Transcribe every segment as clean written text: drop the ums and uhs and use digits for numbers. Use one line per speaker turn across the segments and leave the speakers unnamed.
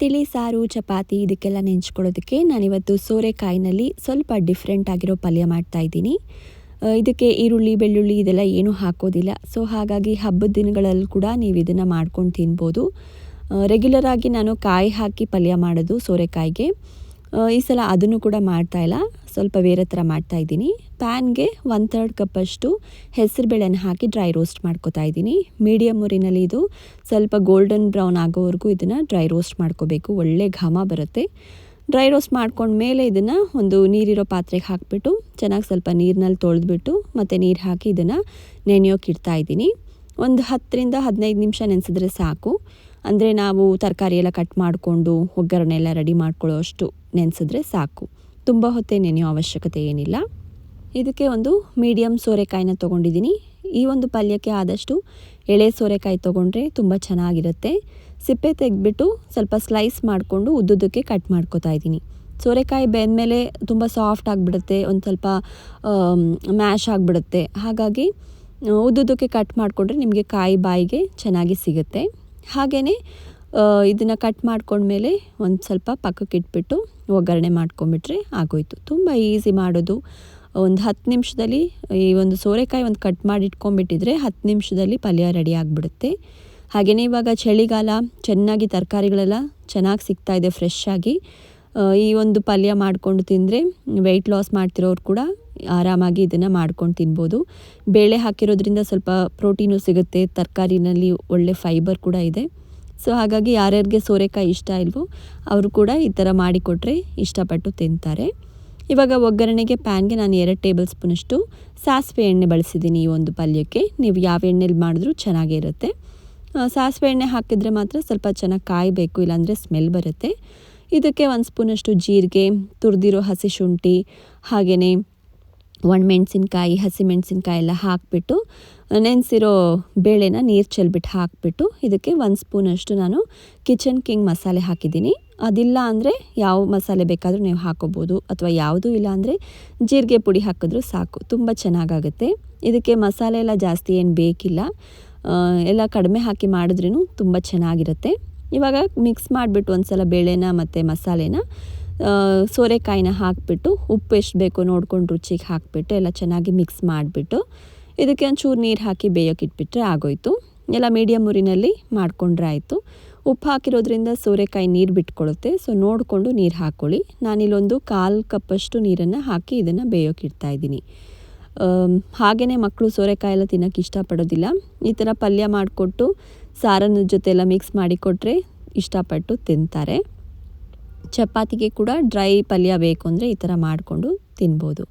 ತಿಳಿ ಸಾರು, ಚಪಾತಿ ಇದಕ್ಕೆಲ್ಲ ನೆಂಚ್ಕೊಳ್ಳೋದಕ್ಕೆ ನಾನಿವತ್ತು ಸೋರೆಕಾಯಿನಲ್ಲಿ ಸ್ವಲ್ಪ ಡಿಫ್ರೆಂಟ್ ಆಗಿರೋ ಪಲ್ಯ ಮಾಡ್ತಾಯಿದ್ದೀನಿ. ಇದಕ್ಕೆ ಈರುಳ್ಳಿ, ಬೆಳ್ಳುಳ್ಳಿ ಇದೆಲ್ಲ ಏನೂ ಹಾಕೋದಿಲ್ಲ. ಸೊ ಹಾಗಾಗಿ ಹಬ್ಬದ ದಿನಗಳಲ್ಲಿ ಕೂಡ ನೀವು ಇದನ್ನು ಮಾಡ್ಕೊಂಡು ತಿನ್ಬೋದು. ರೆಗ್ಯುಲರಾಗಿ ನಾನು ಕಾಯಿ ಹಾಕಿ ಪಲ್ಯ ಮಾಡೋದು ಸೋರೆಕಾಯಿಗೆ. ಈ ಸಲ ಅದನ್ನು ಕೂಡ ಮಾಡ್ತಾಯಿಲ್ಲ, ಸ್ವಲ್ಪ ಬೇರೆ ಥರ ಮಾಡ್ತಾಯಿದ್ದೀನಿ. ಪ್ಯಾನ್ಗೆ 1/3 ಕಪ್ಪಷ್ಟು ಹೆಸರುಬೇಳೆನ ಹಾಕಿ ಡ್ರೈ ರೋಸ್ಟ್ ಮಾಡ್ಕೊತಾ ಇದ್ದೀನಿ. ಮೀಡಿಯಮ್ ಉರಿನಲ್ಲಿ ಇದು ಸ್ವಲ್ಪ ಗೋಲ್ಡನ್ ಬ್ರೌನ್ ಆಗೋವರೆಗೂ ಇದನ್ನು ಡ್ರೈ ರೋಸ್ಟ್ ಮಾಡ್ಕೋಬೇಕು. ಒಳ್ಳೆ ಘಮ ಬರುತ್ತೆ. ಡ್ರೈ ರೋಸ್ಟ್ ಮಾಡ್ಕೊಂಡ್ಮೇಲೆ ಇದನ್ನು ಒಂದು ನೀರಿರೋ ಪಾತ್ರೆಗೆ ಹಾಕಿಬಿಟ್ಟು ಚೆನ್ನಾಗಿ ಸ್ವಲ್ಪ ನೀರಿನಲ್ಲಿ ತೊಳೆದ್ಬಿಟ್ಟು ಮತ್ತು ನೀರು ಹಾಕಿ ಇದನ್ನು ನೆನೆಯೋಕೆ ಇಡ್ತಾಯಿದ್ದೀನಿ. ಒಂದು 10ರಿಂದ 15 ನಿಮಿಷ ನೆನೆಸಿದ್ರೆ ಸಾಕು. ಅಂದರೆ ನಾವು ತರಕಾರಿ ಎಲ್ಲ ಕಟ್ ಮಾಡಿಕೊಂಡು ಒಗ್ಗರಣೆ ಎಲ್ಲ ರೆಡಿ ಮಾಡ್ಕೊಳ್ಳೋ ಅಷ್ಟು ನೆನೆಸಿದ್ರೆ ಸಾಕು. ತುಂಬ ಹೊತ್ತೇ ನೆನೆಯೋ ಅವಶ್ಯಕತೆ ಏನಿಲ್ಲ. ಇದಕ್ಕೆ ಒಂದು ಮೀಡಿಯಮ್ ಸೋರೆಕಾಯಿನ ತೊಗೊಂಡಿದ್ದೀನಿ. ಈ ಒಂದು ಪಲ್ಯಕ್ಕೆ ಆದಷ್ಟು ಎಳೆ ಸೋರೆಕಾಯಿ ತೊಗೊಂಡ್ರೆ ತುಂಬ ಚೆನ್ನಾಗಿರುತ್ತೆ. ಸಿಪ್ಪೆ ತೆಗೆದ್ಬಿಟ್ಟು ಸ್ವಲ್ಪ ಸ್ಲೈಸ್ ಮಾಡಿಕೊಂಡು ಉದ್ದುದಕ್ಕೆ ಕಟ್ ಮಾಡ್ಕೊತಾ ಇದ್ದೀನಿ. ಸೋರೆಕಾಯಿ ಬೆಂದಮೇಲೆ ತುಂಬ ಸಾಫ್ಟ್ ಆಗಿಬಿಡುತ್ತೆ, ಒಂದು ಸ್ವಲ್ಪ ಮ್ಯಾಶ್ ಆಗಿಬಿಡುತ್ತೆ. ಹಾಗಾಗಿ ಉದ್ದುದಕ್ಕೆ ಕಟ್ ಮಾಡಿಕೊಂಡ್ರೆ ನಿಮಗೆ ಕಾಯಿ ಬಾಯಿಗೆ ಚೆನ್ನಾಗಿ ಸಿಗುತ್ತೆ. ಹಾಗೆಯೇ ಇದನ್ನು ಕಟ್ ಮಾಡ್ಕೊಂಡ್ಮೇಲೆ ಒಂದು ಸ್ವಲ್ಪ ಪಕ್ಕಕ್ಕೆ ಇಟ್ಬಿಟ್ಟು ಒಗ್ಗರಣೆ ಮಾಡ್ಕೊಂಬಿಟ್ರೆ ಆಗೋಯ್ತು. ತುಂಬ ಈಸಿ ಮಾಡೋದು. ಒಂದು 10 ನಿಮಿಷದಲ್ಲಿ ಈ ಒಂದು ಸೋರೆಕಾಯಿ ಒಂದು ಕಟ್ ಮಾಡಿ ಇಟ್ಕೊಂಡ್ಬಿಟ್ಟಿದ್ರೆ 10 ನಿಮಿಷದಲ್ಲಿ ಪಲ್ಯ ರೆಡಿ ಆಗಿಬಿಡುತ್ತೆ. ಹಾಗೆಯೇ ಇವಾಗ ಚಳಿಗಾಲ, ಚೆನ್ನಾಗಿ ತರಕಾರಿಗಳೆಲ್ಲ ಚೆನ್ನಾಗಿ ಸಿಗ್ತಾಯಿದೆ ಫ್ರೆಶ್ ಆಗಿ. ಈ ಒಂದು ಪಲ್ಯ ಮಾಡಿಕೊಂಡು ತಿಂದರೆ ವೆಯ್ಟ್ ಲಾಸ್ ಮಾಡ್ತಿರೋರು ಕೂಡ ಆರಾಮಾಗಿ ಇದನ್ನು ಮಾಡ್ಕೊಂಡು ತಿನ್ಬೋದು. ಬೇಳೆ ಹಾಕಿರೋದ್ರಿಂದ ಸ್ವಲ್ಪ ಪ್ರೋಟೀನು ಸಿಗುತ್ತೆ, ತರಕಾರಿನಲ್ಲಿ ಒಳ್ಳೆ ಫೈಬರ್ ಕೂಡ ಇದೆ. ಸೊ ಹಾಗಾಗಿ ಯಾರ್ಯಾರಿಗೆ ಸೋರೆಕಾಯಿ ಇಷ್ಟ ಇಲ್ವೋ ಅವರು ಕೂಡ ಈ ಥರ ಮಾಡಿಕೊಟ್ರೆ ಇಷ್ಟಪಟ್ಟು ತಿಂತಾರೆ. ಇವಾಗ ಒಗ್ಗರಣೆಗೆ ಪ್ಯಾನ್ಗೆ ನಾನು 2 ಟೇಬಲ್ ಸ್ಪೂನಷ್ಟು ಸಾಸಿವೆ ಎಣ್ಣೆ ಬಳಸಿದ್ದೀನಿ. ಈ ಒಂದು ಪಲ್ಯಕ್ಕೆ ನೀವು ಯಾವ ಎಣ್ಣೆಲಿ ಮಾಡಿದ್ರೂ ಚೆನ್ನಾಗೇ ಇರುತ್ತೆ. ಸಾಸಿವೆ ಎಣ್ಣೆ ಹಾಕಿದರೆ ಮಾತ್ರ ಸ್ವಲ್ಪ ಚೆನ್ನಾಗಿ ಕಾಯಬೇಕು, ಇಲ್ಲಾಂದರೆ ಸ್ಮೆಲ್ ಬರುತ್ತೆ. ಇದಕ್ಕೆ 1 ಸ್ಪೂನಷ್ಟು ಜೀರಿಗೆ, ತುರಿದಿರೋ ಹಸಿ ಶುಂಠಿ, ಹಾಗೆಯೇ ಒಣಮೆಣಸಿನ್ಕಾಯಿ, ಹಸಿಮೆಣಸಿನ್ಕಾಯಿ ಎಲ್ಲ ಹಾಕಿಬಿಟ್ಟು ನೆನೆಸಿರೋ ಬೇಳೆನ ನೀರು ಚೆಲ್ಬಿಟ್ಟು ಹಾಕಿಬಿಟ್ಟು ಇದಕ್ಕೆ 1 ಸ್ಪೂನಷ್ಟು ನಾನು ಕಿಚನ್ ಕಿಂಗ್ ಮಸಾಲೆ ಹಾಕಿದ್ದೀನಿ. ಅದಿಲ್ಲ ಅಂದರೆ ಯಾವ ಮಸಾಲೆ ಬೇಕಾದರೂ ನೀವು ಹಾಕೋಬೋದು, ಅಥವಾ ಯಾವುದೂ ಇಲ್ಲ ಅಂದರೆ ಜೀರಿಗೆ ಪುಡಿ ಹಾಕಿದ್ರೂ ಸಾಕು, ತುಂಬ ಚೆನ್ನಾಗಾಗುತ್ತೆ. ಇದಕ್ಕೆ ಮಸಾಲೆ ಎಲ್ಲ ಜಾಸ್ತಿ ಏನು ಬೇಕಿಲ್ಲ, ಎಲ್ಲ ಕಡಿಮೆ ಹಾಕಿ ಮಾಡಿದ್ರೂ ತುಂಬ ಚೆನ್ನಾಗಿರುತ್ತೆ. ಇವಾಗ ಮಿಕ್ಸ್ ಮಾಡಿಬಿಟ್ಟು ಒಂದು ಸಲ ಬೇಳೆನ ಮತ್ತು ಮಸಾಲೆನ ಸೋರೆಕಾಯಿನ ಹಾಕಿಬಿಟ್ಟು ಉಪ್ಪು ಎಷ್ಟು ಬೇಕೋ ನೋಡ್ಕೊಂಡು ರುಚಿಗೆ ಹಾಕಿಬಿಟ್ಟು ಎಲ್ಲ ಚೆನ್ನಾಗಿ ಮಿಕ್ಸ್ ಮಾಡಿಬಿಟ್ಟು ಇದಕ್ಕೆ ಒಂಚೂರು ನೀರು ಹಾಕಿ ಬೇಯೋಕೆ ಇಟ್ಬಿಟ್ರೆ ಆಗೋಯ್ತು. ಎಲ್ಲ ಮೀಡಿಯಮ್ ಉರಿನಲ್ಲಿ ಮಾಡಿಕೊಂಡ್ರೆ ಆಯಿತು. ಉಪ್ಪು ಹಾಕಿರೋದ್ರಿಂದ ಸೋರೆಕಾಯಿ ನೀರು ಬಿಟ್ಕೊಳ್ಳುತ್ತೆ. ಸೊ ನೋಡಿಕೊಂಡು ನೀರು ಹಾಕ್ಕೊಳ್ಳಿ. ನಾನಿಲ್ಲೊಂದು 1/4 ಕಪ್ಪಷ್ಟು ನೀರನ್ನು ಹಾಕಿ ಇದನ್ನು ಬೇಯೋಕೆ ಇಡ್ತಾಯಿದ್ದೀನಿ. ಹಾಗೆಯೇ ಮಕ್ಕಳು ಸೋರೆಕಾಯಿ ಎಲ್ಲ ತಿನ್ನೋಕ್ಕೆ ಇಷ್ಟಪಡೋದಿಲ್ಲ. ಈ ಥರ ಪಲ್ಯ ಮಾಡಿಕೊಟ್ಟು ಸಾರನ್ನ ಜೊತೆ ಎಲ್ಲ ಮಿಕ್ಸ್ ಮಾಡಿಕೊಟ್ರೆ ಇಷ್ಟಪಟ್ಟು ತಿಂತಾರೆ. ಚಪಾತಿಗೆ ಕೂಡ ಡ್ರೈ ಪಲ್ಯ ಬೇಕು ಅಂದರೆ ಈ ಥರ ಮಾಡಿಕೊಂಡು ತಿನ್ಬೋದು.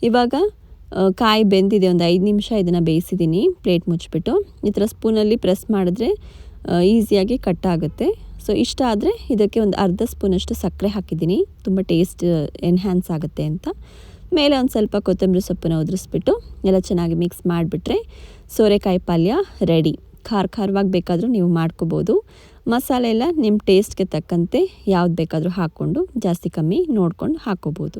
ಇವಾಗ ಕಾಯಿ ಬೆಂದಿದೆ, ಒಂದು 5 ನಿಮಿಷ ಇದನ್ನು ಬೇಯಿಸಿದ್ದೀನಿ. ಪ್ಲೇಟ್ ಮುಚ್ಚಿಬಿಟ್ಟು ಈ ಥರ ಸ್ಪೂನಲ್ಲಿ ಪ್ರೆಸ್ ಮಾಡಿದ್ರೆ ಈಸಿಯಾಗಿ ಕಟ್ ಆಗುತ್ತೆ. ಸೊ ಇಷ್ಟ ಆದರೆ ಇದಕ್ಕೆ ಒಂದು ಅರ್ಧ ಸ್ಪೂನಷ್ಟು ಸಕ್ಕರೆ ಹಾಕಿದ್ದೀನಿ, ತುಂಬ ಟೇಸ್ಟ್ ಎನ್ಹ್ಯಾನ್ಸ್ ಆಗುತ್ತೆ ಅಂತ. ಮೇಲೆ ಒಂದು ಸ್ವಲ್ಪ ಕೊತ್ತಂಬರಿ ಸೊಪ್ಪನ್ನು ಉದುರಿಸ್ಬಿಟ್ಟು ಎಲ್ಲ ಚೆನ್ನಾಗಿ ಮಿಕ್ಸ್ ಮಾಡಿಬಿಟ್ರೆ ಸೋರೆಕಾಯಿ ಪಲ್ಯ ರೆಡಿ. ಖಾರವಾಗಿ ಬೇಕಾದರೂ ನೀವು ಮಾಡ್ಕೋಬೋದು. ಮಸಾಲೆ ಎಲ್ಲ ನಿಮ್ಮ ಟೇಸ್ಟ್ಗೆ ತಕ್ಕಂತೆ ಯಾವ್ದು ಬೇಕಾದರೂ ಹಾಕ್ಕೊಂಡು ಜಾಸ್ತಿ ಕಮ್ಮಿ ನೋಡ್ಕೊಂಡು ಹಾಕ್ಕೋಬೋದು.